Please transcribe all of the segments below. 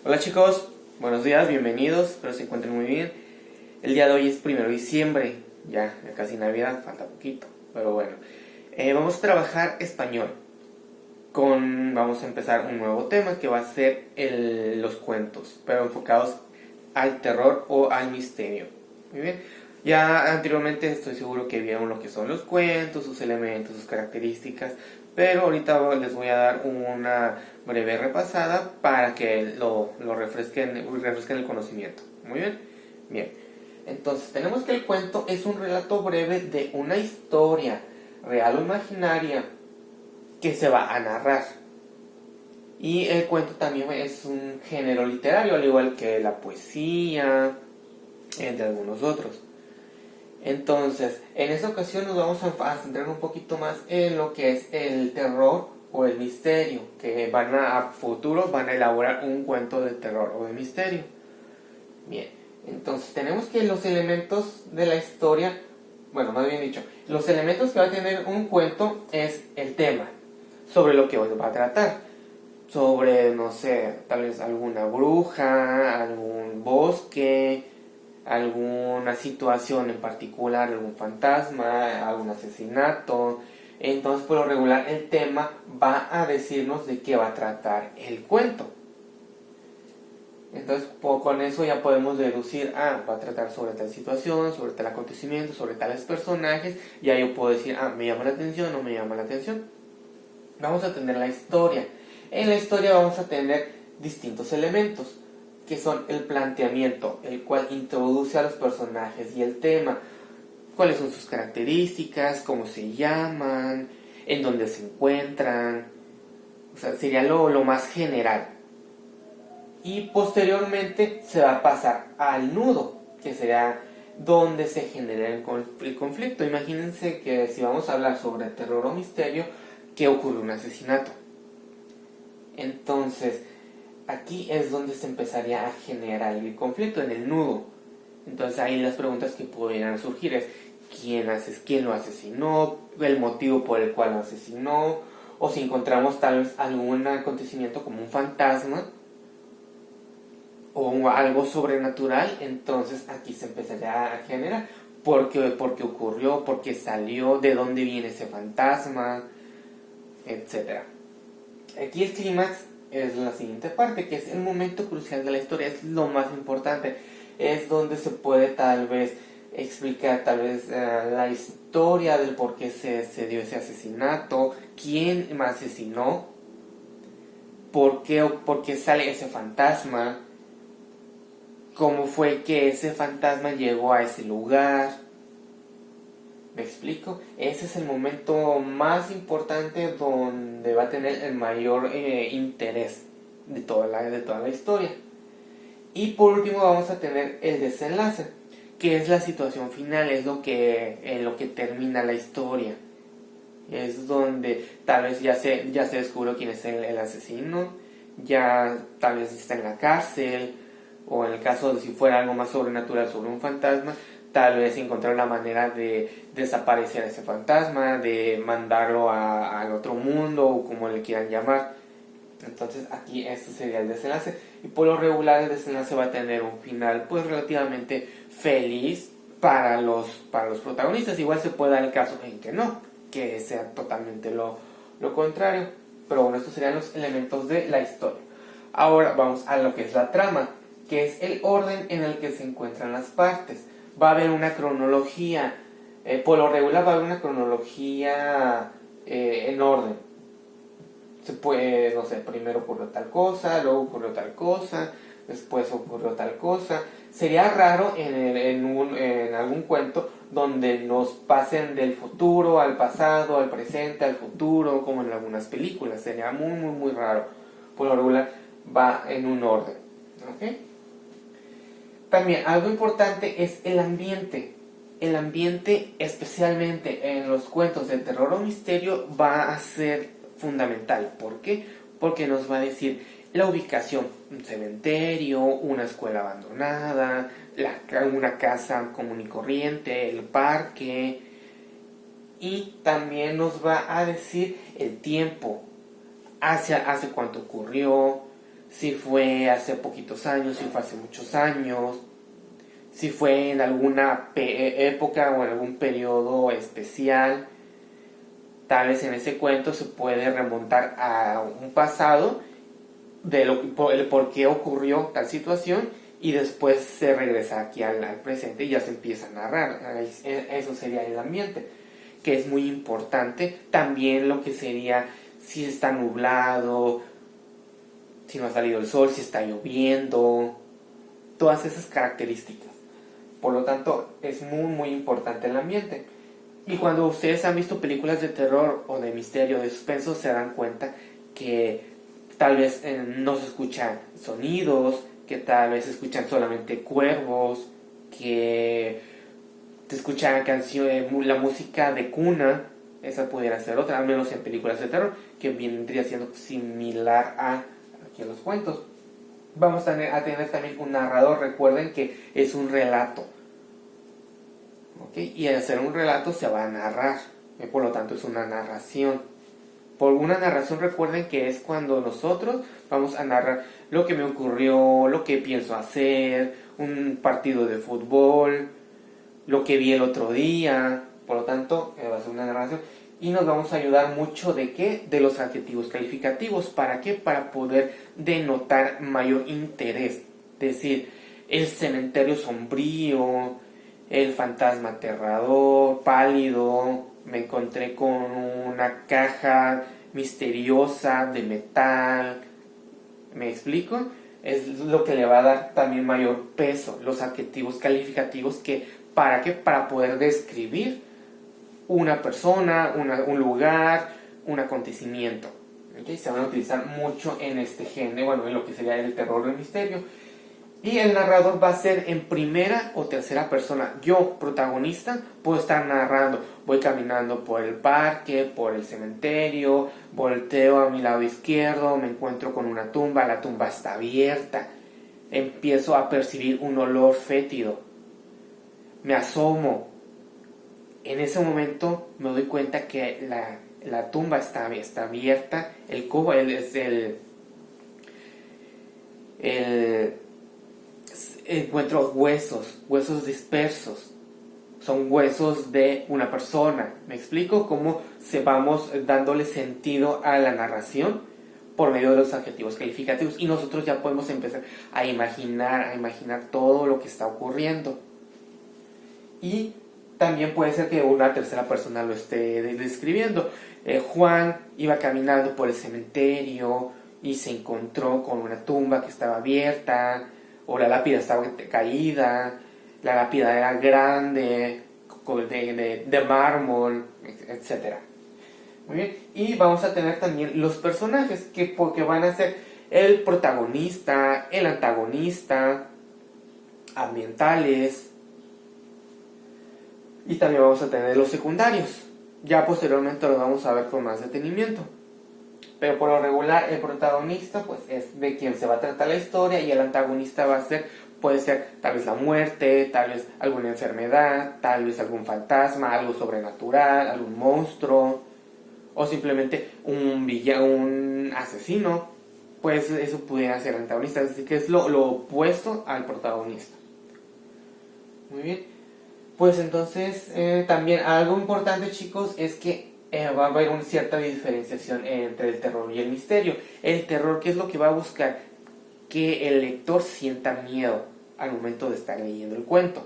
Hola chicos, buenos días, bienvenidos, espero se encuentren muy bien. El día de hoy es 1 de diciembre, ya casi Navidad, falta poquito, pero bueno. Vamos a trabajar español. Vamos a empezar un nuevo tema que va a ser los cuentos, pero enfocados al terror o al misterio. Muy bien. Ya anteriormente estoy seguro que vieron lo que son los cuentos, sus elementos, sus características, pero ahorita les voy a dar una breve repasada para que lo refresquen el conocimiento. Muy bien. Bien. Entonces tenemos que el cuento es un relato breve de una historia real o imaginaria que se va a narrar. Y el cuento también es un género literario, al igual que la poesía, entre algunos otros. Entonces, en esta ocasión nos vamos a centrar un poquito más en lo que es el terror o el misterio, que a futuro van a elaborar un cuento de terror o de misterio. Bien, entonces tenemos que los elementos de la historia, bueno, más bien dicho, los elementos que va a tener un cuento es el tema, sobre lo que hoy va a tratar. Sobre, no sé, tal vez alguna bruja, algún bosque, alguna situación en particular, algún fantasma, algún asesinato. Entonces, por lo regular, el tema va a decirnos de qué va a tratar el cuento. Entonces, con eso ya podemos deducir, va a tratar sobre tal situación, sobre tal acontecimiento, sobre tales personajes. Ya yo puedo decir, me llama la atención o no me llama la atención. Vamos a tener la historia. En la historia vamos a tener distintos elementos, que son el planteamiento, el cual introduce a los personajes y el tema, cuáles son sus características, cómo se llaman, en dónde se encuentran, o sea, sería lo más general. Y posteriormente se va a pasar al nudo, que será donde se genera el conflicto. Imagínense que si vamos a hablar sobre terror o misterio, que ocurre un asesinato. Entonces, aquí es donde se empezaría a generar el conflicto, en el nudo. Entonces ahí las preguntas que pudieran surgir es ¿quién lo asesinó? ¿El motivo por el cual lo asesinó? O si encontramos tal vez algún acontecimiento como un fantasma o algo sobrenatural, entonces aquí se empezaría a generar por qué ocurrió, por qué salió, de dónde viene ese fantasma, etc. Aquí el clímax es la siguiente parte, que es el momento crucial de la historia, es lo más importante, es donde se puede tal vez explicar la historia del por qué se dio ese asesinato, quién me asesinó, por qué sale ese fantasma, cómo fue que ese fantasma llegó a ese lugar. ¿Me explico? Ese es el momento más importante donde va a tener el mayor interés de toda la historia. Y por último vamos a tener el desenlace, que es la situación final, es en lo que termina la historia. Es donde tal vez ya se descubrió quién es el asesino, ya tal vez está en la cárcel, o en el caso de si fuera algo más sobrenatural sobre un fantasma, tal vez encontrar una manera de desaparecer a ese fantasma, de mandarlo al otro mundo o como le quieran llamar. Entonces aquí este sería el desenlace, y por lo regular el desenlace va a tener un final pues relativamente feliz para los protagonistas. Igual se puede dar el caso en que no, que sea totalmente lo contrario, pero bueno, estos serían los elementos de la historia. Ahora vamos a lo que es la trama, que es el orden en el que se encuentran las partes. Va a haber una cronología, por lo regular va a haber una cronología en orden. Se puede, no sé, primero ocurrió tal cosa, luego ocurrió tal cosa, después ocurrió tal cosa. Sería raro en algún cuento donde nos pasen del futuro al pasado, al presente, al futuro, como en algunas películas. Sería muy, muy, muy raro. Por lo regular va en un orden. ¿Ok? También algo importante es el ambiente. El ambiente, especialmente en los cuentos de terror o misterio, va a ser fundamental. ¿Por qué? Porque nos va a decir la ubicación, un cementerio, una escuela abandonada, una casa común y corriente, el parque. Y también nos va a decir el tiempo, hace cuánto ocurrió, si fue hace poquitos años, si fue hace muchos años, si fue en alguna época o en algún periodo especial. Tal vez en ese cuento se puede remontar a un pasado de por qué ocurrió tal situación, y después se regresa aquí al presente y ya se empieza a narrar. Eso sería el ambiente, que es muy importante. También lo que sería si está nublado, si no ha salido el sol, si está lloviendo, todas esas características. Por lo tanto, es muy importante el ambiente. Y cuando ustedes han visto películas de terror o de misterio, de suspenso, se dan cuenta que tal vez no se escuchan sonidos, que tal vez se escuchan solamente cuervos, que se escuchan canciones, la música de cuna. Esa pudiera ser otra, al menos en películas de terror, que vendría siendo similar a aquí en los cuentos. Vamos a tener también un narrador. Recuerden que es un relato, ¿okay? Y al hacer un relato se va a narrar, por lo tanto es una narración. Por una narración, recuerden que es cuando nosotros vamos a narrar lo que me ocurrió, lo que pienso hacer, un partido de fútbol, lo que vi el otro día. Por lo tanto, va a ser una narración. Y nos vamos a ayudar mucho de qué, de los adjetivos calificativos. ¿Para qué? Para poder denotar mayor interés. Es decir, el cementerio sombrío, el fantasma aterrador, pálido, me encontré con una caja misteriosa de metal. ¿Me explico? Es lo que le va a dar también mayor peso, los adjetivos calificativos, que ¿para qué? Para poder describir una persona, un lugar, un acontecimiento. ¿Okay? Se van a utilizar mucho en este género, bueno, en lo que sería el terror o el misterio. Y el narrador va a ser en primera o tercera persona. Yo, protagonista, puedo estar narrando. Voy caminando por el parque, por el cementerio, volteo a mi lado izquierdo, me encuentro con una tumba, la tumba está abierta. Empiezo a percibir un olor fétido. Me asomo. En ese momento me doy cuenta que la tumba está abierta. El cubo encuentro huesos dispersos. Son huesos de una persona. ¿Me explico? Cómo vamos dándole sentido a la narración por medio de los adjetivos calificativos. Y nosotros ya podemos empezar a imaginar todo lo que está ocurriendo. Y también puede ser que una tercera persona lo esté describiendo. Juan iba caminando por el cementerio y se encontró con una tumba que estaba abierta, o la lápida estaba caída, la lápida era grande, de mármol, etc. Muy bien. Y vamos a tener también los personajes, porque van a ser el protagonista, el antagonista, ambientales, y también vamos a tener los secundarios. Ya posteriormente los vamos a ver con más detenimiento. Pero por lo regular el protagonista pues es de quien se va a tratar la historia, y el antagonista puede ser tal vez la muerte, tal vez alguna enfermedad, tal vez algún fantasma, algo sobrenatural, algún monstruo, o simplemente un asesino. Pues eso pudiera ser el antagonista, así que es lo opuesto al protagonista. Muy bien. Pues entonces, también algo importante, chicos, es que va a haber una cierta diferenciación entre el terror y el misterio. El terror, ¿qué es lo que va a buscar? Que el lector sienta miedo al momento de estar leyendo el cuento.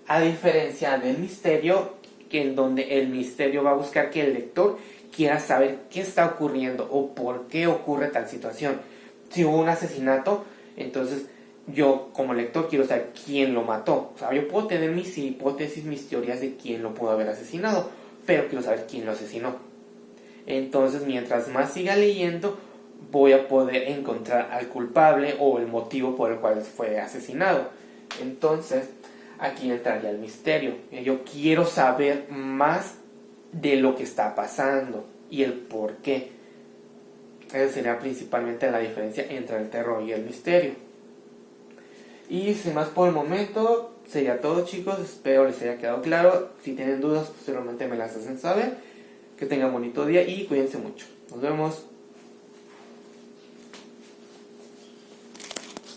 A diferencia del misterio, que en donde el misterio va a buscar que el lector quiera saber qué está ocurriendo o por qué ocurre tal situación. Si hubo un asesinato, entonces yo como lector quiero saber quién lo mató. O sea, yo puedo tener mis hipótesis, mis teorías de quién lo pudo haber asesinado, pero quiero saber quién lo asesinó. Entonces, mientras más siga leyendo, voy a poder encontrar al culpable o el motivo por el cual fue asesinado. Entonces, aquí entraría el misterio. Yo quiero saber más de lo que está pasando y el por qué. Esa sería principalmente la diferencia entre el terror y el misterio. Y sin más por el momento, sería todo, chicos. Espero les haya quedado claro. Si tienen dudas, posteriormente me las hacen saber. Que tengan bonito día y cuídense mucho. Nos vemos.